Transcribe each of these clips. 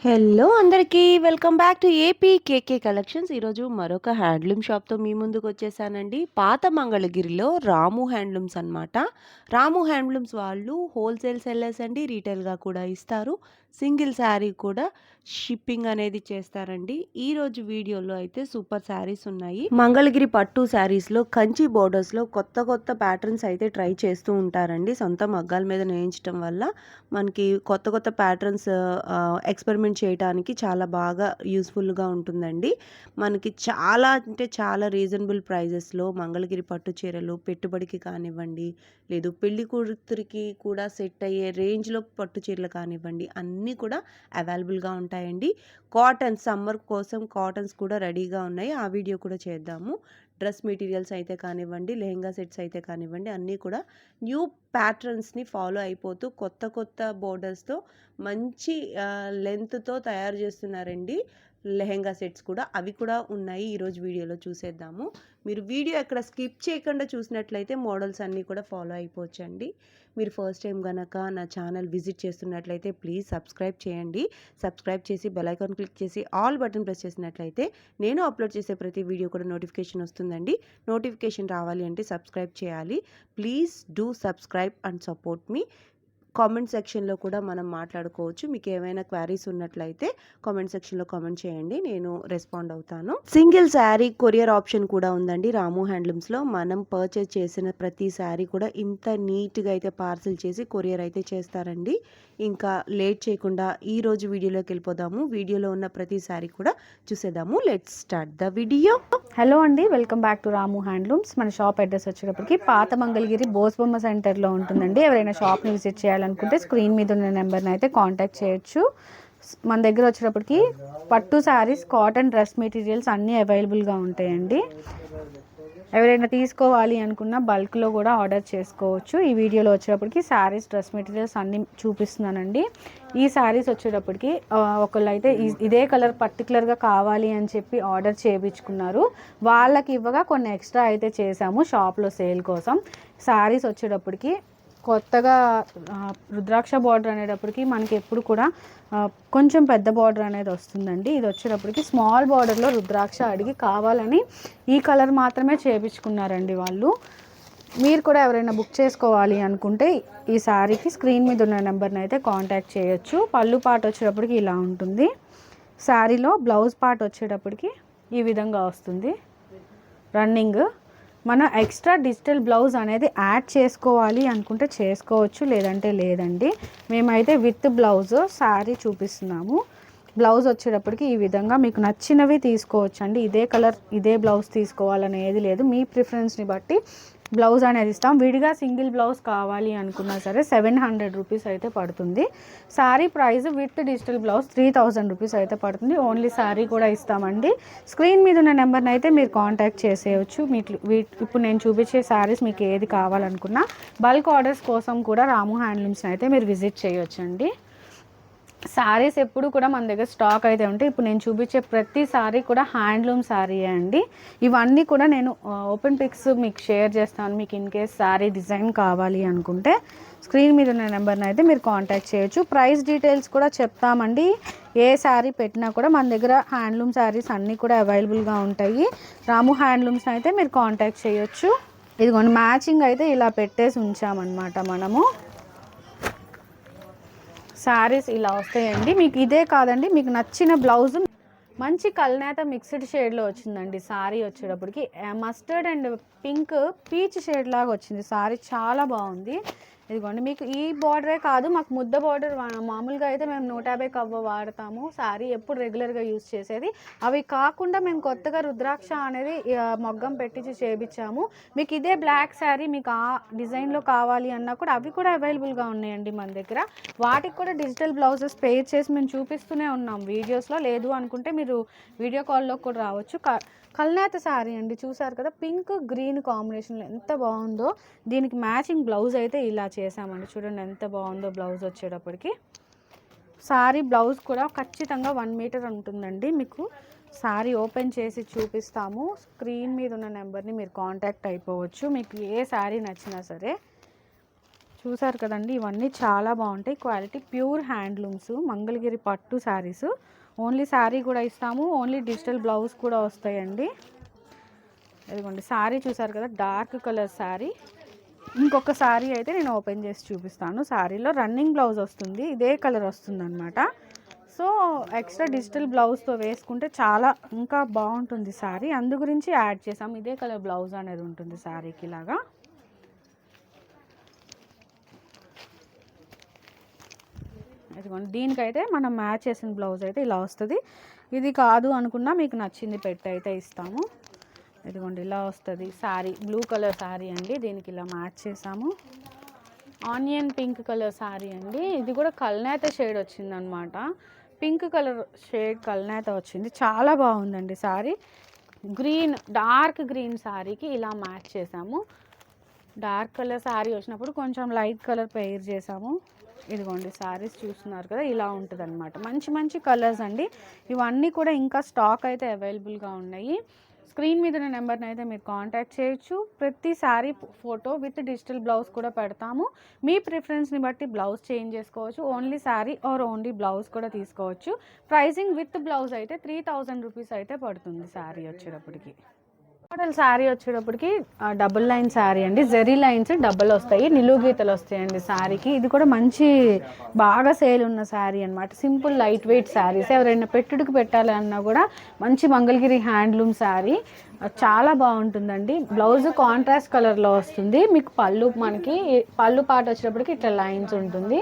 Hello అందరికీ welcome back to AP KK collections. ఈరోజు మరొక హ్యాండ్లూమ్ షాప్తో మీ ముందుకు వచ్చేసానండి. పాత మంగళగిరిలో రాము హ్యాండ్లూమ్స్ అన్నమాట. రాము హ్యాండ్లూమ్స్ వాళ్ళు హోల్సేల్ సెల్లర్స్ అండి, రీటైల్గా కూడా ఇస్తారు. సింగిల్ శారీ కూడా షిప్పింగ్ అనేది చేస్తారండి. ఈరోజు వీడియోలో అయితే సూపర్ శారీస్ ఉన్నాయి. మంగళగిరి పట్టు శారీస్లో కంచి బోర్డర్స్లో కొత్త కొత్త ప్యాటర్న్స్ అయితే ట్రై చేస్తూ ఉంటారండి. సొంత మగ్గాల మీద నేయించడం వల్ల మనకి కొత్త కొత్త ప్యాటర్న్స్ ఎక్స్పెరిమెంట్ చేయడానికి చాలా బాగా యూస్ఫుల్గా ఉంటుందండి. మనకి చాలా అంటే చాలా రీజనబుల్ ప్రైజెస్లో మంగళగిరి పట్టు చీరలు పెట్టుబడికి కానివ్వండి, లేదు పెళ్లి కూతురికి కూడా సెట్ అయ్యే రేంజ్లో పట్టు చీరలు కానివ్వండి, అన్నీ కూడా అవైలబుల్గా ఉంటాయండి. కాటన్ సమ్మర్ కోసం కాటన్స్ కూడా రెడీగా ఉన్నాయి. ఆ వీడియో కూడా చేద్దాము. డ్రెస్ మెటీరియల్స్ అయితే కానివ్వండి, లెహెంగా సెట్స్ అయితే కానివ్వండి, అన్నీ కూడా న్యూ ప్యాటర్న్స్ని ఫాలో అయిపోతూ కొత్త కొత్త బోర్డర్స్తో మంచి లెంత్తో తయారు చేస్తున్నారండి. లెహెంగా సెట్స్ కూడా అవి కూడా ఉన్నాయి. ఈరోజు వీడియోలో చూసేద్దాము. మీరు వీడియో ఎక్కడ స్కిప్ చేయకుండా చూసినట్లయితే మోడల్స్ అన్నీ కూడా ఫాలో అయిపోవచ్చండి. మీరు ఫస్ట్ టైం కనుక నా ఛానల్ విజిట్ చేస్తున్నట్లయితే ప్లీజ్ సబ్స్క్రైబ్ చేయండి. సబ్స్క్రైబ్ చేసి బెల్ ఐకాన్ క్లిక్ చేసి ఆల్ బటన్ ప్రెస్ చేసినట్లయితే నేను అప్లోడ్ చేసే ప్రతి వీడియో కూడా నోటిఫికేషన్ వస్తుందండి. నోటిఫికేషన్ రావాలి అంటే సబ్స్క్రైబ్ చేయాలి. Please do subscribe and support me. Comment సెక్షన్లో కూడా మనం మాట్లాడుకోవచ్చు. మీకు ఏమైనా క్వారీస్ ఉన్నట్లయితే కామెంట్ సెక్షన్లో కామెంట్ చేయండి, నేను రెస్పాండ్ అవుతాను. సింగిల్ శారీ కొరియర్ ఆప్షన్ కూడా ఉందండి రాము హ్యాండ్లూమ్స్లో. మనం పర్చేజ్ చేసిన ప్రతి శారీ కూడా ఇంత నీట్గా అయితే పార్సిల్ చేసి కొరియర్ అయితే చేస్తారండి. ఇంకా లేట్ చేయకుండా ఈ రోజు వీడియోలోకి వెళ్ళిపోదాము. వీడియోలో ఉన్న ప్రతి శారీ కూడా చూసేద్దాము. Let's start the video. Hello అండి, welcome back to Ramu handlooms. మన షాప్ అడ్రస్ వచ్చేటప్పటికి పాత మంగళగిరి బోస్బొమ్మ సెంటర్లో ఉంటుందండి. ఎవరైనా షాప్ని విజిట్ చేయాలనుకుంటే స్క్రీన్ మీద ఉన్న నెంబర్ని అయితే కాంటాక్ట్ చేయొచ్చు. మన దగ్గర వచ్చేటప్పటికి పట్టు శారీస్, కాటన్ డ్రెస్ మెటీరియల్స్ అన్నీ అవైలబుల్గా ఉంటాయండి. ఎవరైనా తీసుకోవాలి అనుకున్న బల్క్లో కూడా ఆర్డర్ చేసుకోవచ్చు. ఈ వీడియోలో వచ్చేటప్పటికి శారీస్, డ్రెస్ మెటీరియల్స్ అన్నీ చూపిస్తున్నానండి. ఈ శారీస్ వచ్చేటప్పటికి ఒకళ్ళు అయితే ఇదే కలర్ పర్టికులర్గా కావాలి అని చెప్పి ఆర్డర్ చేయించుకున్నారు. వాళ్ళకి ఇవ్వగా కొన్ని ఎక్స్ట్రా అయితే చేసాము షాప్లో సేల్ కోసం. శారీస్ వచ్చేటప్పటికి కొత్తగా రుద్రాక్ష బార్డర్ అనేటప్పటికి మనకి ఎప్పుడు కూడా కొంచెం పెద్ద బార్డర్ అనేది వస్తుందండి. ఇది వచ్చేటప్పటికి స్మాల్ బార్డర్లో రుద్రాక్ష అడిగి కావాలని ఈ కలర్ మాత్రమే చేయించుకున్నారండి వాళ్ళు. మీరు కూడా ఎవరైనా బుక్ చేసుకోవాలి అనుకుంటే ఈ శారీకి స్క్రీన్ మీద ఉన్న నెంబర్ని అయితే కాంటాక్ట్ చేయొచ్చు. పళ్ళు పార్ట్ వచ్చేటప్పటికి ఇలా ఉంటుంది. శారీలో బ్లౌజ్ పార్ట్ వచ్చేటప్పటికి ఈ విధంగా వస్తుంది. రన్నింగ్ మనం ఎక్స్ట్రా డిజిటల్ బ్లౌజ్ అనేది యాడ్ చేసుకోవాలి అనుకుంటే చేసుకోవచ్చు, లేదంటే లేదండి. మేమైతే విత్ బ్లౌజ్ శారీ చూపిస్తున్నాము. బ్లౌజ్ వచ్చేటప్పటికి ఈ విధంగా మీకు నచ్చినవి తీసుకోవచ్చు అండి. ఇదే కలర్ ఇదే బ్లౌజ్ తీసుకోవాలనేది లేదు, మీ ప్రిఫరెన్స్ని బట్టి బ్లౌజ్ అనేది ఇస్తాం. విడిగా సింగిల్ బ్లౌజ్ కావాలి అనుకున్నా సరే 700 రూపీస్ అయితే పడుతుంది. Sari price with digital blouse 3000 rupees అయితే పడుతుంది. ఓన్లీ శారీ కూడా ఇస్తామండి. స్క్రీన్ మీద ఉన్న నెంబర్ని అయితే మీరు కాంటాక్ట్ చేసేయచ్చు. ఇప్పుడు నేను చూపించే శారీస్ మీకు ఏది కావాలనుకున్నా బల్క్ ఆర్డర్స్ కోసం కూడా రాము హ్యాండ్లూమ్స్ని అయితే మీరు విజిట్ చేయొచ్చండి. శారీస్ ఎప్పుడు కూడా మన దగ్గర స్టాక్ అయితే ఉంటాయి. ఇప్పుడు నేను చూపించే ప్రతి శారీ కూడా హ్యాండ్లూమ్ శారీయే అండి. ఇవన్నీ కూడా నేను ఓపెన్ పిక్స్ మీకు షేర్ చేస్తాను. మీకు ఇన్ కేస్ శారీ డిజైన్ కావాలి అనుకుంటే స్క్రీన్ మీద ఉన్న నెంబర్ని అయితే మీరు కాంటాక్ట్ చేయొచ్చు. ప్రైస్ డీటెయిల్స్ కూడా చెప్తామండి. ఏ శారీ పెట్టినా కూడా మన దగ్గర హ్యాండ్లూమ్ శారీస్ అన్నీ కూడా అవైలబుల్గా ఉంటాయి. రాము హ్యాండ్లూమ్స్ అయితే మీరు కాంటాక్ట్ చేయొచ్చు. ఇదిగోండి, మ్యాచింగ్ అయితే ఇలా పెట్టేసి ఉంచామన్నమాట మనము. శారీస్ ఇలా వస్తాయండి. మీకు ఇదే కాదండి, మీకు నచ్చిన బ్లౌజ్ మంచి కల్నేత మిక్స్డ్ షేడ్లో వచ్చిందండి. శారీ వచ్చేటప్పటికి mustard and pink peach shade లాగా వచ్చింది. శారీ చాలా బాగుంది. ఇదిగోండి, మీకు ఈ బార్డరే కాదు, మాకు ముద్ద బార్డర్ మామూలుగా అయితే మేము 150 కవ్వ వాడతాము. శారీ ఎప్పుడు రెగ్యులర్గా యూజ్ చేసేది. అవి కాకుండా మేము కొత్తగా రుద్రాక్ష అనేది మొగ్గం పెట్టించి చేయించాము. మీకు ఇదే బ్లాక్ శారీ మీకు ఆ డిజైన్లో కావాలి అన్నా కూడా అవి కూడా అవైలబుల్గా ఉన్నాయండి మన దగ్గర. వాటికి కూడా డిజిటల్ బ్లౌజెస్ పేర్ చేసి మేము చూపిస్తూనే ఉన్నాం వీడియోస్లో. లేదు అనుకుంటే మీరు వీడియో కాల్లో కూడా రావచ్చు. కల్నేత శారీ అండి, చూసారు కదా, పింక్ గ్రీన్ కాంబినేషన్లో ఎంత బాగుందో. దీనికి మ్యాచింగ్ బ్లౌజ్ అయితే ఇలా చేసామండి. చూడండి ఎంత బాగుందో బ్లౌజ్ వచ్చేటప్పటికి. శారీ బ్లౌజ్ కూడా ఖచ్చితంగా 1 మీటర్ ఉంటుందండి. మీకు శారీ ఓపెన్ చేసి చూపిస్తాము. స్క్రీన్ మీద ఉన్న నెంబర్ని మీరు కాంటాక్ట్ అయిపోవచ్చు. మీకు ఏ శారీ నచ్చినా సరే చూసారు కదండి, ఇవన్నీ చాలా బాగుంటాయి. క్వాలిటీ ప్యూర్ హ్యాండ్లూమ్స్, మంగళగిరి పట్టు శారీస్. ఓన్లీ శారీ కూడా ఇస్తాము, ఓన్లీ డిజిటల్ బ్లౌజ్ కూడా వస్తాయండి. ఇదిగోండి శారీ చూసారు కదా, డార్క్ కలర్ శారీ. ఇంకొక శారీ అయితే నేను ఓపెన్ చేసి చూపిస్తాను. శారీలో రన్నింగ్ బ్లౌజ్ వస్తుంది, ఇదే కలర్ వస్తుంది అనమాట. సో ఎక్స్ట్రా డిజిటల్ బ్లౌజ్తో వేసుకుంటే చాలా ఇంకా బాగుంటుంది శారీ, అందు గురించి యాడ్ చేసాం. ఇదే కలర్ బ్లౌజ్ అనేది ఉంటుంది శారీకి ఇలాగా. ఇదిగోండి, దీనికైతే మనం మ్యాచ్ చేసిన బ్లౌజ్ అయితే ఇలా వస్తుంది. ఇది కాదు అనుకున్నా మీకు నచ్చింది పెట్టి అయితే ఇస్తాము. ఇదిగోండి ఇలా వస్తుంది శారీ, బ్లూ కలర్ శారీ అండి. దీనికి ఇలా మ్యాచ్ చేసాము. ఆనియన్ పింక్ కలర్ శారీ అండి. ఇది కూడా కల్నేత షేడ్ వచ్చిందనమాట. పింక్ కలర్ షేడ్ కల్నేత వచ్చింది, చాలా బాగుందండి శారీ. గ్రీన్, డార్క్ గ్రీన్ శారీకి ఇలా మ్యాచ్ చేసాము. డార్క్ కలర్ శారీ వచ్చినప్పుడు కొంచెం లైట్ కలర్ పెయిర్ చేసాము. ఇదిగోండి శారీస్ చూస్తున్నారు కదా, ఇలా ఉంటుంది అనమాట. మంచి మంచి కలర్స్ అండి. ఇవన్నీ కూడా ఇంకా స్టాక్ అయితే అవైలబుల్గా ఉన్నాయి. స్క్రీన్ మీద ఉన్న నెంబర్ని అయితే మీరు కాంటాక్ట్ చేయొచ్చు. ప్రతి sari photo with digital blouse కూడా పెడతాము. మీ ప్రిఫరెన్స్ని బట్టి బ్లౌజ్ చేంజ్ చేసుకోవచ్చు. Only sari or only blouse కూడా తీసుకోవచ్చు. ప్రైజింగ్ విత్ బ్లౌజ్ అయితే 3000 రూపీస్ అయితే పడుతుంది శారీ వచ్చేటప్పటికి. మోడల్ శారీ వచ్చేటప్పటికి డబుల్ లైన్ శారీ అండి. జెరీ లైన్స్ డబుల్ వస్తాయి, నిలువు గీతలు వస్తాయండి శారీకి. ఇది కూడా మంచి బాగా సేల్ ఉన్న శారీ అనమాట. సింపుల్ లైట్ వెయిట్ శారీస్, ఎవరైనా పెట్టుడికి పెట్టాలన్నా కూడా మంచి మంగళగిరి హ్యాండ్లూమ్ శారీ, చాలా బాగుంటుందండి. బ్లౌజ్ కాంట్రాస్ట్ కలర్లో వస్తుంది. మీకు మనకి పళ్ళు పాట వచ్చేటప్పటికి ఇట్లా లైన్స్ ఉంటుంది.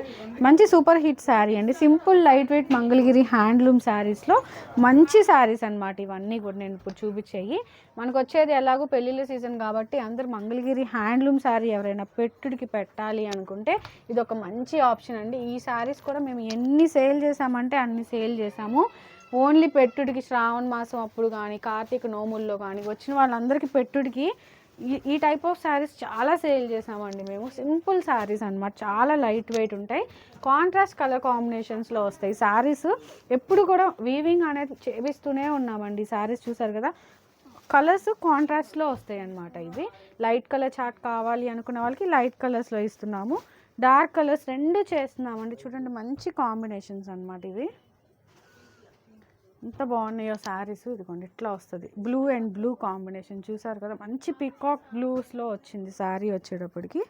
మంచి సూపర్ హిట్ శారీ అండి. Simple light weight Mangalagiri handloom శారీస్లో మంచి శారీస్ అనమాట ఇవన్నీ కూడా. నేను ఇప్పుడు చూపించేయి, మనకు వచ్చేది ఎలాగో పెళ్ళిళ్ళ సీజన్ కాబట్టి అందరు మంగళగిరి హ్యాండ్లూమ్ శారీ ఎవరైనా పెట్టుడికి పెట్టాలి అనుకుంటే ఇది ఒక మంచి ఆప్షన్ అండి. ఈ శారీస్ కూడా మేము ఎన్ని సేల్ చేసామంటే అన్ని సేల్ చేసాము. ఓన్లీ పెట్టుడికి శ్రావణ మాసం అప్పుడు కానీ, కార్తీక నోముల్లో కానీ వచ్చిన వాళ్ళందరికీ పెట్టుడికి ఈ టైప్ ఆఫ్ శారీస్ చాలా సేల్ చేసామండి మేము. సింపుల్ శారీస్ అనమాట, చాలా లైట్ వెయిట్ ఉంటాయి. కాంట్రాస్ట్ కలర్ కాంబినేషన్స్లో వస్తాయి శారీస్. ఎప్పుడు కూడా వీవింగ్ అనేది చేపిస్తూనే ఉన్నామండి. శారీస్ చూసారు కదా, కలర్స్ కాంట్రాస్ట్లో వస్తాయి అన్నమాట. ఇవి లైట్ కలర్ చార్ట్ కావాలి అనుకున్న వాళ్ళకి లైట్ కలర్స్లో ఇస్తున్నాము. డార్క్ కలర్స్ రెండు చేస్తున్నామండి. చూడండి మంచి కాంబినేషన్స్ అన్నమాట ఇవి. ఎంత బాగున్నాయో శారీస్. ఇదిగోండి ఇట్లా వస్తుంది, బ్లూ అండ్ బ్లూ కాంబినేషన్ చూసారు కదా, మంచి పికాక్ బ్లూస్లో వచ్చింది శారీ వచ్చేటప్పటికి.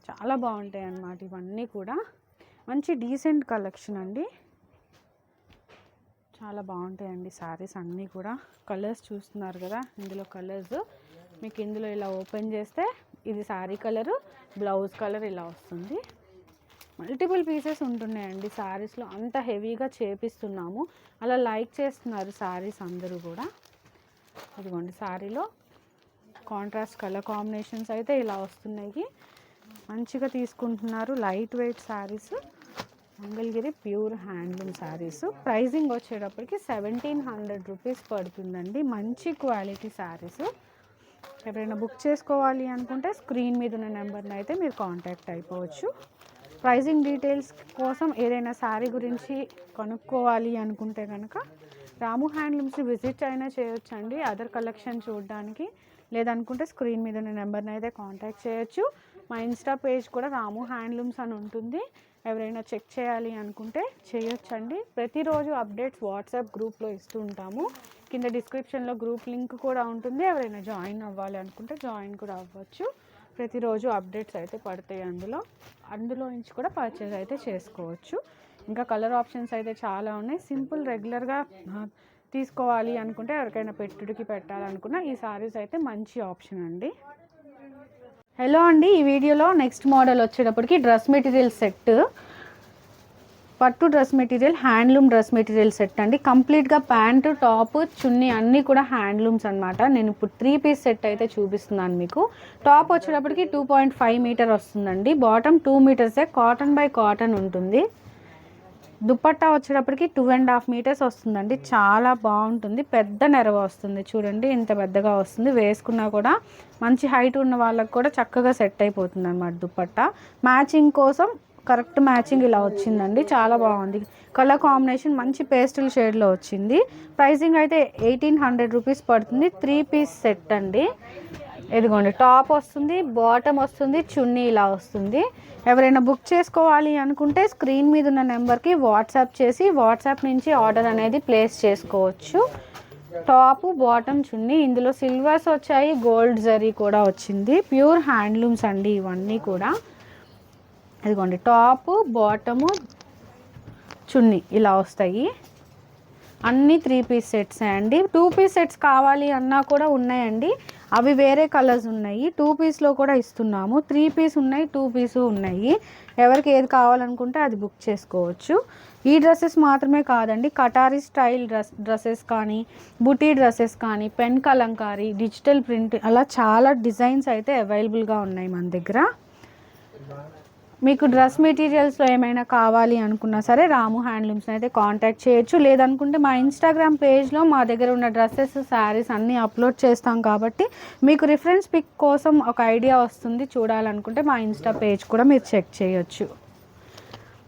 చాలా బాగుంటాయి అన్నమాట ఇవన్నీ కూడా. మంచి డీసెంట్ కలెక్షన్ అండి, చాలా బాగుంటాయండి శారీస్ అన్నీ కూడా. కలర్స్ చూస్తున్నారు కదా, ఇందులో కలర్స్ మీకు ఇందులో ఇలా ఓపెన్ చేస్తే ఇది శారీ కలరు, బ్లౌజ్ కలర్ ఇలా వస్తుంది. మల్టిపుల్ పీసెస్ ఉంటున్నాయండి శారీస్లో, అంత హెవీగా చేపిస్తున్నాము. అలా లైక్ చేస్తున్నారు శారీస్ అందరూ కూడా. అదిగోండి శారీలో కాంట్రాస్ట్ కలర్ కాంబినేషన్స్ అయితే ఇలా వస్తున్నాయి, మంచిగా తీసుకుంటున్నారు. Light weight saris, Mangalagiri pure handloom saris. Pricing వచ్చేటప్పటికి 1700 రూపీస్ పడుతుందండి. మంచి క్వాలిటీ శారీస్. ఎవరైనా బుక్ చేసుకోవాలి అనుకుంటే స్క్రీన్ మీద ఉన్న నెంబర్ని అయితే మీరు కాంటాక్ట్ అయిపోవచ్చు. ప్రైజింగ్ డీటెయిల్స్ కోసం ఏదైనా శారీ గురించి కనుక్కోవాలి అనుకుంటే కనుక రాము హ్యాండ్లూమ్స్ని విజిట్ అయినా చేయొచ్చండి, అదర్ కలెక్షన్ చూడడానికి. లేదనుకుంటే స్క్రీన్ మీద ఉన్న నెంబర్ని అయితే కాంటాక్ట్ చేయొచ్చు. మా ఇన్స్టా పేజ్ కూడా రాము హ్యాండ్లూమ్స్ అని ఉంటుంది, ఎవరైనా చెక్ చేయాలి అనుకుంటే చేయొచ్చండి. ప్రతిరోజు అప్డేట్స్ వాట్సాప్ గ్రూప్లో ఇస్తూ ఉంటాము. కింద డిస్క్రిప్షన్లో గ్రూప్ లింక్ కూడా ఉంటుంది, ఎవరైనా జాయిన్ అవ్వాలి అనుకుంటే జాయిన్ కూడా అవ్వచ్చు. ప్రతిరోజు అప్డేట్స్ అయితే పడతాయి అందులో నుంచి కూడా పర్చేజ్ అయితే చేసుకోవచ్చు. ఇంకా కలర్ ఆప్షన్స్ అయితే చాలా ఉన్నాయి. సింపుల్ రెగ్యులర్గా తీసుకోవాలి అనుకుంటే, ఎవరికైనా పెట్టుడికి పెట్టాలనుకున్నా ఈ సారీస్ అయితే మంచి ఆప్షన్ అండి. హలో అండి, ఈ వీడియోలో నెక్స్ట్ మోడల్ వచ్చేటప్పటికి డ్రెస్ మెటీరియల్ సెట్, పట్టు dress material, handloom dress material set అండి. కంప్లీట్గా ప్యాంటు, టాప్, చున్నీ అన్నీ కూడా హ్యాండ్లూమ్స్ అనమాట. నేను ఇప్పుడు 3 పీస్ సెట్ అయితే చూపిస్తున్నాను మీకు. టాప్ వచ్చేటప్పటికి 2.5 మీటర్ వస్తుందండి. బాటమ్ 2 మీటర్సే, కాటన్ బై కాటన్ ఉంటుంది. దుపట్టా వచ్చేటప్పటికి 2.5 మీటర్స్ వస్తుందండి. చాలా బాగుంటుంది, పెద్ద నెరవ వస్తుంది. చూడండి ఇంత పెద్దగా వస్తుంది, వేసుకున్నా కూడా మంచి హైట్ ఉన్న వాళ్ళకి కూడా చక్కగా సెట్ అయిపోతుంది అన్నమాట దుపట్టా. మ్యాచింగ్ కోసం కరెక్ట్ మ్యాచింగ్ ఇలా వచ్చిందండి, చాలా బాగుంది. కలర్ కాంబినేషన్ మంచి పేస్టల్ షేడ్లో వచ్చింది. ప్రైసింగ్ అయితే 1800 రూపీస్ పడుతుంది. 3 పీస్ సెట్ అండి. ఇదిగోండి టాప్ వస్తుంది, బాటమ్ వస్తుంది, చున్నీ ఇలా వస్తుంది. ఎవరైనా బుక్ చేసుకోవాలి అనుకుంటే స్క్రీన్ మీద ఉన్న నెంబర్కి వాట్సాప్ చేసి వాట్సాప్ నుంచి ఆర్డర్ అనేది ప్లేస్ చేసుకోవచ్చు. టాపు, బాటమ్, చున్నీ, ఇందులో సిల్వర్స్ వచ్చాయి, గోల్డ్ జరీ కూడా వచ్చింది. ప్యూర్ హ్యాండ్లూమ్స్ అండి ఇవన్నీ కూడా. ఇదిగోండి టాపు, బాటము, చున్నీ ఇలా వస్తాయి. అన్నీ 3 పీస్ సెట్స్ అండి. 2 పీస్ సెట్స్ కావాలి అన్నా కూడా ఉన్నాయండి, అవి వేరే కలర్స్ ఉన్నాయి. 2 పీస్లో కూడా ఇస్తున్నాము. 3 పీస్ ఉన్నాయి, 2 పీసు ఉన్నాయి. ఎవరికి ఏది కావాలనుకుంటే అది బుక్ చేసుకోవచ్చు. ఈ డ్రెస్సెస్ మాత్రమే కాదండి, కటారీ స్టైల్ డ్రెస్సెస్ కానీ, బుటీ డ్రెస్సెస్ కానీ, పెన్ కలంకారీ, డిజిటల్ ప్రింట్ అలా చాలా డిజైన్స్ అయితే అవైలబుల్గా ఉన్నాయి మన దగ్గర. మీకు డ్రెస్ మెటీరియల్స్లో ఏమైనా కావాలి అనుకున్నా సరే రాము హ్యాండ్లూమ్స్ని అయితే కాంటాక్ట్ చేయొచ్చు. లేదనుకుంటే మా ఇన్స్టాగ్రామ్ పేజ్లో మా దగ్గర ఉన్న డ్రెస్సెస్, శారీస్ అన్నీ అప్లోడ్ చేస్తాం కాబట్టి మీకు రిఫరెన్స్ పిక్ కోసం ఒక ఐడియా వస్తుంది. చూడాలనుకుంటే మా ఇన్స్టా పేజ్ కూడా మీరు చెక్ చేయొచ్చు.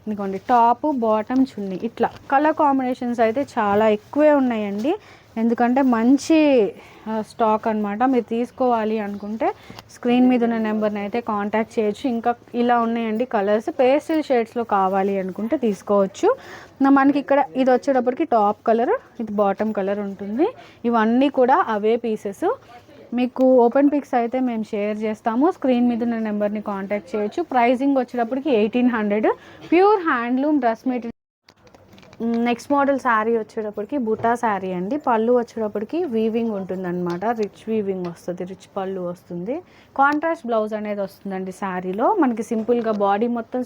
ఇదిగోండి టాపు, బాటమ్, చున్నీ ఇట్లా కలర్ కాంబినేషన్స్ అయితే చాలా ఎక్కువే ఉన్నాయండి. ఎందుకంటే మంచి స్టాక్ అనమాట. మీరు తీసుకోవాలి అనుకుంటే స్క్రీన్ మీద ఉన్న నెంబర్ని అయితే కాంటాక్ట్ చేయొచ్చు. ఇంకా ఇలా ఉన్నాయండి కలర్స్. పేస్టల్ షేడ్స్లో కావాలి అనుకుంటే తీసుకోవచ్చు. మనకి ఇక్కడ ఇది వచ్చేటప్పటికి టాప్ కలర్, ఇది బాటమ్ కలర్ ఉంటుంది. ఇవన్నీ కూడా అవే పీసెస్. మీకు ఓపెన్ పిక్స్ అయితే మేము షేర్ చేస్తాము. స్క్రీన్ మీద ఉన్న నెంబర్ని కాంటాక్ట్ చేయొచ్చు. ప్రైజింగ్ వచ్చేటప్పటికి 1800. Pure handloom dress material. Next model sari వచ్చేటప్పటికి బుటా శారీ అండి. పళ్ళు వచ్చేటప్పటికి వీవింగ్ ఉంటుందన్నమాట. రిచ్ వీవింగ్ వస్తుంది, రిచ్ పళ్ళు వస్తుంది. కాంట్రాస్ట్ బ్లౌజ్ అనేది వస్తుందండి శారీలో. మనకి సింపుల్గా బాడీ మొత్తం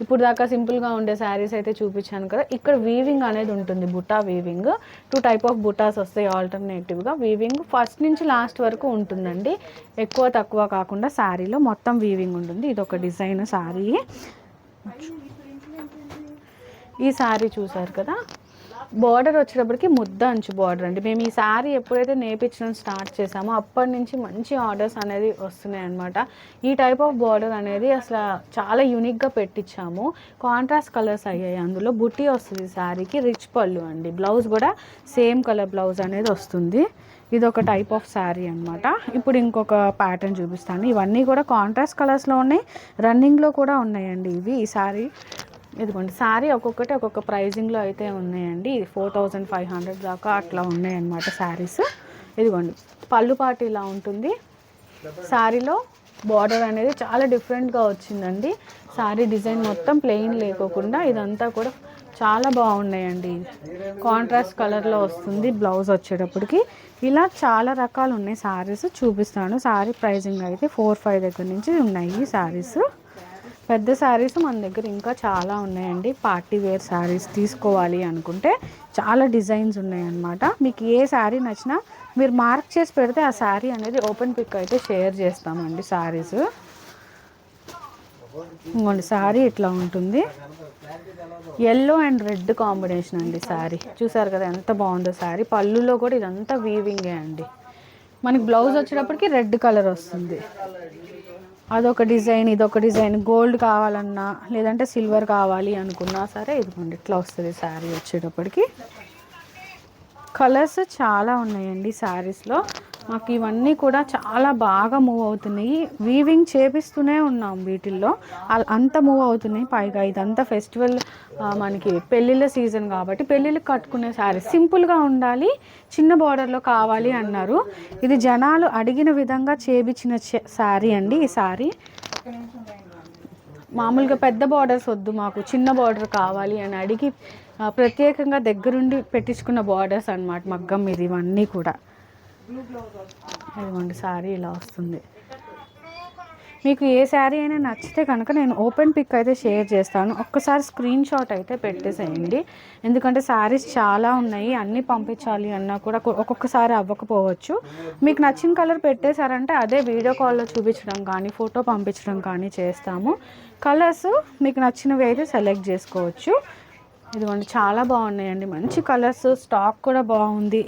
ఇప్పుడు దాకా సింపుల్గా ఉండే శారీస్ అయితే చూపించాను కదా, ఇక్కడ వీవింగ్ అనేది ఉంటుంది, బుటా వీవింగ్. 2 టైప్ ఆఫ్ బుటాస్ వస్తాయి ఆల్టర్నేటివ్గా. వీవింగ్ ఫస్ట్ నుంచి లాస్ట్ వరకు ఉంటుందండి, ఎక్కువ తక్కువ కాకుండా శారీలో మొత్తం వీవింగ్ ఉంటుంది. ఇది ఒక డిజైన్ శారీ. ఈ శారీ చూసారు కదా, బార్డర్ వచ్చేటప్పటికి ముద్ద అంచు బార్డర్ అండి. మేము ఈ శారీ ఎప్పుడైతే నేర్పించడం స్టార్ట్ చేసామో అప్పటి నుంచి మంచి ఆర్డర్స్ అనేది వస్తున్నాయి అన్నమాట. ఈ టైప్ ఆఫ్ బార్డర్ అనేది అసలు చాలా యూనిక్గా పెట్టించాము. కాంట్రాస్ట్ కలర్స్ అయ్యాయి. అందులో బుట్టి వస్తుంది శారీకి, రిచ్ పళ్ళు అండి. బ్లౌజ్ కూడా సేమ్ కలర్ బ్లౌజ్ అనేది వస్తుంది. ఇది ఒక టైప్ ఆఫ్ శారీ అనమాట. ఇప్పుడు ఇంకొక ప్యాటర్న్ చూపిస్తాను. ఇవన్నీ కూడా కాంట్రాస్ట్ కలర్స్లో ఉన్నాయి, రన్నింగ్లో కూడా ఉన్నాయండి ఇవి. ఈ శారీ ఇదిగోండి శారీ ఒక్కొక్కటి ఒక్కొక్క ప్రైజింగ్లో అయితే ఉన్నాయండి. 4500 దాకా అట్లా ఉన్నాయన్నమాట శారీస్. ఇదిగోండి పళ్ళు పాటు ఇలా ఉంటుంది. శారీలో బార్డర్ అనేది చాలా డిఫరెంట్గా వచ్చిందండి. శారీ డిజైన్ మొత్తం ప్లెయిన్ లేకోకుండా ఇదంతా కూడా చాలా బాగున్నాయండి. కాంట్రాస్ట్ కలర్లో వస్తుంది బ్లౌజ్ వచ్చేటప్పటికి. ఇలా చాలా రకాలు ఉన్నాయి శారీస్, చూపిస్తాను. శారీ ప్రైజింగ్ అయితే 4-5 దగ్గర నుంచి ఉన్నాయి శారీస్. పెద్ద శారీస్ మన దగ్గర ఇంకా చాలా ఉన్నాయండి. పార్టీ వేర్ శారీస్ తీసుకోవాలి అనుకుంటే చాలా డిజైన్స్ ఉన్నాయన్నమాట. మీకు ఏ శారీ నచ్చినా మీరు మార్క్ చేసి పెడితే ఆ శారీ అనేది ఓపెన్ పిక్ అయితే షేర్ చేస్తామండి. శారీస్ ఇంకోండి శారీ ఇట్లా ఉంటుంది. ఎల్లో అండ్ రెడ్ కాంబినేషన్ అండి శారీ. చూసారు కదా ఎంత బాగుందో శారీ. పళ్ళులో కూడా ఇదంతా వీవింగే అండి. మనకి బ్లౌజ్ వచ్చేటప్పటికి రెడ్ కలర్ వస్తుంది. అదొక డిజైన్, ఇదొక డిజైన్. గోల్డ్ కావాలన్నా లేదంటే సిల్వర్ కావాలి అనుకున్నా సరే ఇదిగోండి ఇట్లా వస్తుంది శారీ వచ్చేటప్పటికి. కలర్స్ చాలా ఉన్నాయండి శారీస్లో. మాకు ఇవన్నీ కూడా చాలా బాగా మూవ్ అవుతున్నాయి. వీవింగ్ చేపిస్తూనే ఉన్నాం వీటిల్లో, అంత మూవ్ అవుతున్నాయి. పైగా ఇదంతా ఫెస్టివల్ మనకి పెళ్ళిళ్ళ సీజన్ కాబట్టి పెళ్ళిళ్ళకి కట్టుకునే శారీ సింపుల్గా ఉండాలి, చిన్న బార్డర్లో కావాలి అన్నారు. ఇది జనాలు అడిగిన విధంగా చేపించిన శారీ అండి. ఈ శారీ మామూలుగా పెద్ద బార్డర్స్ వద్దు, మాకు చిన్న బార్డర్ కావాలి అని అడిగి ప్రత్యేకంగా దగ్గరుండి పెట్టించుకున్న బార్డర్స్ అన్నమాట. మగ్గం మీద ఇవన్నీ కూడా. ఇదిగోండి శారీ ఇలా వస్తుంది. మీకు ఏ శారీ అయినా నచ్చితే కనుక నేను ఓపెన్ పిక్ అయితే షేర్ చేస్తాను. ఒక్కసారి స్క్రీన్ షాట్ అయితే పెట్టేసేయండి. ఎందుకంటే శారీస్ చాలా ఉన్నాయి, అన్నీ పంపించాలి అన్నా కూడా ఒక్కొక్కసారి అవ్వకపోవచ్చు. మీకు నచ్చిన కలర్ పెట్టేశారంటే అదే వీడియో కాల్లో చూపించడం కానీ ఫోటో పంపించడం కానీ చేస్తాము. కలర్స్ మీకు నచ్చినవి అయితే సెలెక్ట్ చేసుకోవచ్చు. ఇదిగోండి చాలా బాగున్నాయండి, మంచి కలర్స్. స్టాక్ కూడా బాగుంది.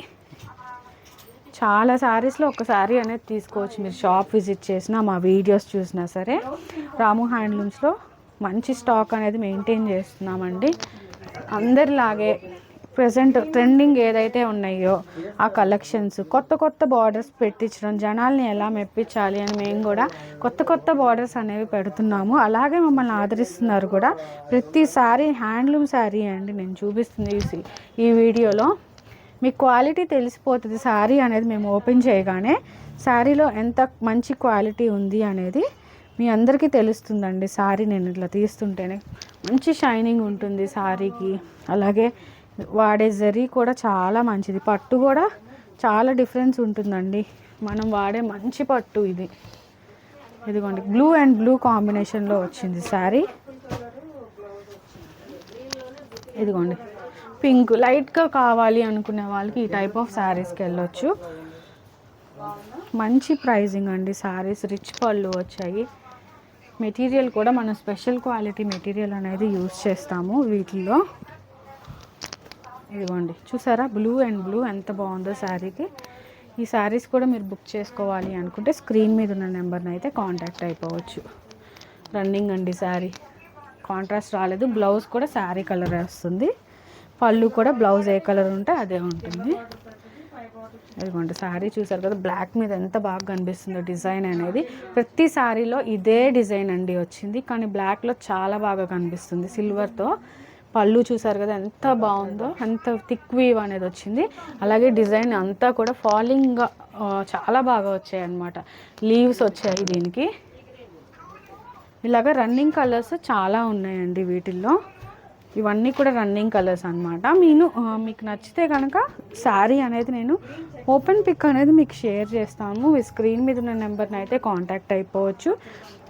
చాలా శారీస్లో ఒక శారీ అనేది తీసుకోవచ్చు మీరు షాప్ విజిట్ చేసినా, మా వీడియోస్ చూసినా సరే. రాము హ్యాండ్లూమ్స్లో మంచి స్టాక్ అనేది మెయింటైన్ చేస్తున్నామండి. అందరిలాగే ప్రజెంట్ ట్రెండింగ్ ఏదైతే ఉన్నాయో ఆ కలెక్షన్స్, కొత్త కొత్త బార్డర్స్ పెట్టించడం, జనాల్ని ఎలా మెప్పించాలి అని మేము కూడా కొత్త కొత్త బార్డర్స్ అనేవి పెడుతున్నాము. అలాగే మమ్మల్ని ఆదరిస్తున్నారు కూడా. ప్రతిసారి హ్యాండ్లూమ్ శారీ అండి నేను చూపిస్తుంది ఈ వీడియోలో. మీకు క్వాలిటీ తెలిసిపోతుంది. శారీ అనేది మేము ఓపెన్ చేయగానే శారీలో ఎంత మంచి క్వాలిటీ ఉంది అనేది మీ అందరికీ తెలుస్తుందండి. శారీ నేను ఇట్లా తీస్తుంటేనే మంచి షైనింగ్ ఉంటుంది శారీకి. అలాగే వాడే జరీ కూడా చాలా మంచిది. పట్టు కూడా చాలా డిఫరెన్స్ ఉంటుందండి. మనం వాడే మంచి పట్టు ఇది. ఇదిగోండి బ్లూ అండ్ బ్లూ కాంబినేషన్లో వచ్చింది శారీ. ఇదిగోండి పింక్ లైట్గా కావాలి అనుకునే వాళ్ళకి ఈ టైప్ ఆఫ్ శారీస్కి వెళ్ళొచ్చు. మంచి ప్రైజింగ్ అండి. శారీస్ రిచ్ పళ్ళు వచ్చాయి. మెటీరియల్ కూడా మనం స్పెషల్ క్వాలిటీ మెటీరియల్ అనేది యూస్ చేస్తాము వీటిల్లో. ఇదిగోండి చూసారా బ్లూ అండ్ బ్లూ ఎంత బాగుందో శారీకి. ఈ శారీస్ కూడా మీరు బుక్ చేసుకోవాలి అనుకుంటే స్క్రీన్ మీద ఉన్న నెంబర్ని అయితే కాంటాక్ట్ అయిపోవచ్చు. రన్నింగ్ అండి శారీ. కాంట్రాస్ట్ రాలేదు. బ్లౌజ్ కూడా శారీ కలర్ వస్తుంది. పళ్ళు కూడా బ్లౌజ్ ఏ కలర్ ఉంటే అదే ఉంటుంది. ఇదిగోండి శారీ చూసారు కదా, బ్లాక్ మీద ఎంత బాగా కనిపిస్తుందో డిజైన్ అనేది. ప్రతి శారీలో ఇదే డిజైన్ అండి వచ్చింది, కానీ బ్లాక్లో చాలా బాగా కనిపిస్తుంది సిల్వర్తో. పళ్ళు చూసారు కదా ఎంత బాగుందో, ఎంత థిక్ వీవ్ అనేది వచ్చింది. అలాగే డిజైన్ అంతా కూడా ఫాలింగ్గా చాలా బాగా వచ్చాయి అన్నమాట. లీవ్స్ వచ్చాయి దీనికి. ఇలాగ రన్నింగ్ కలర్స్ చాలా ఉన్నాయండి వీటిల్లో. ఇవన్నీ కూడా రన్నింగ్ కలర్స్ అనమాట. మీకు నచ్చితే కనుక శారీ అనేది నేను ఓపెన్ పిక్ అనేది మీకు షేర్ చేస్తాము. మీ స్క్రీన్ మీద ఉన్న నెంబర్ని అయితే కాంటాక్ట్ అయిపోవచ్చు.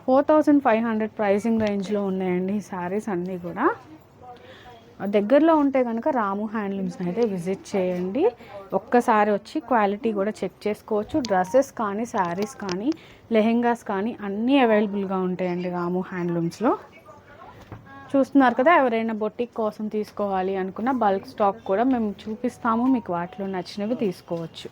4500 ప్రైసింగ్ రేంజ్లో ఉన్నాయండి ఈ శారీస్ అన్నీ కూడా. దగ్గరలో ఉంటే కనుక రాము హ్యాండ్లూమ్స్ని అయితే విజిట్ చేయండి. ఒక్కసారి వచ్చి క్వాలిటీ కూడా చెక్ చేసుకోవచ్చు. డ్రెస్సెస్ కానీ, శారీస్ కానీ, లెహెంగాస్ కానీ అన్నీ అవైలబుల్గా ఉంటాయండి రాము హ్యాండ్లూమ్స్లో. చూస్తున్నారు కదా, ఎవరైనా బొటిక్ కోసం తీసుకోవాలి అనుకున్న బల్క్ స్టాక్ కూడా మేము చూపిస్తాము. మీకు వాటిలో నచ్చినవి తీసుకోవచ్చు.